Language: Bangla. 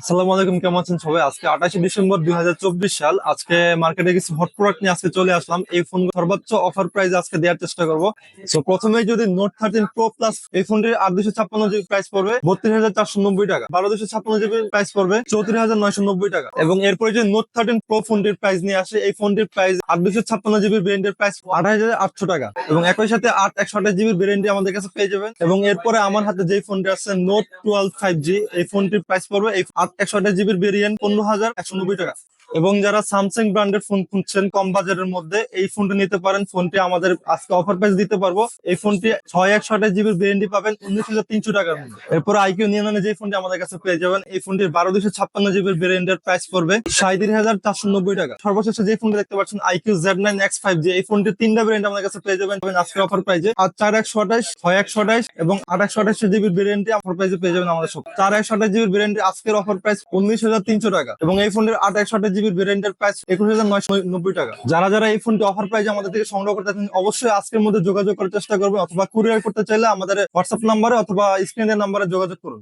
আসসালামু আলাইকুম, কেমন আছেন সবাই? আজকে 28শে ডিসেম্বর 2024 সাল। আজকে মার্কেটে কিছু হট প্রোডাক্ট নিয়ে আজকে চলে আসলাম। এই ফোন সর্বোচ্চ অফার প্রাইস আজকে দেওয়ার চেষ্টা করবো। সো প্রথমেই যদি নোট 13 প্রো প্লাস, এই ফোনটির 8 256 জিবি প্রাইস পড়বে 32,490 টাকা। 12 256 জিবি প্রাইস পড়বে 34,990 টাকা। এবং এরপরে যে নোট 13 প্রো ফোনটির প্রাইস নিয়ে আসে, এই ফোনটির প্রাইস 8 256 জিবি ভেরিয়েন্টের প্রাইস 28,800 টাকা। এবং একই সাথে 8 128 জিবি ভেরিয়েন্টটি আমাদের কাছে পেয়ে যাবেন। এবং এরপরে আমার হাতে যেই ফোনটি আছে নোট 12 5G, এই ফোনটির প্রাইস পড়বে এই 8 128 জিবির ভেরিয়েন্ট 15,190 টাকা। এবং যারা স্যামসাং ব্র্যান্ডের ফোন খুঁজছেন কম বাজারের মধ্যে, এই ফোনটি নিতে পারেন। ফোনটি আমাদের আজকে অফার প্রাইস দিতে পারবো। এই ফোনটি 6 128 জিবির ভেরিয়েন্টটি পাবেন 19,300 টাকার মধ্যে। এরপর আইকিউ নিয়ে যে ফোনটি আমাদের কাছে পেয়ে যাবেন, এই ফোনটির 12 256 জিবির ভেরিয়েন্টের প্রাইস পড়বে 37,490 টাকা। সর্বশেষ যে ফোনটি দেখতে পাচ্ছেন আইকিউ Z9X5G, এই ফোনটির 3টা ভেরিয়েন্ট আমাদের কাছে পেয়ে যাবেন আজকে অফার প্রাইজে। আর 4 128, 6 128 এবং 8 128 জিবির ভেরিয়েন্টটি অফার প্রাইজে পেয়ে যাবেন আমাদের সব। 4 128 জিবির ভেরিয়েন্টের আজকের অফার প্রাইস 19,300 টাকা। এবং এই ফোনটির 8 128 জিবির ভেরিয়েন্টের প্রাইস 21,990 টাকা। যারা যারা এই ফোনটি অফার প্রাইজে আমাদের থেকে সংগ্রহ করতে চান, অবশ্যই আজকের মধ্যে যোগাযোগ করার চেষ্টা করবেন, অথবা কুরিয়ার করতে চাইলে আমাদের হোয়াটসঅ্যাপ নাম্বারে অথবা স্ক্রিনের নাম্বারে যোগাযোগ করুন।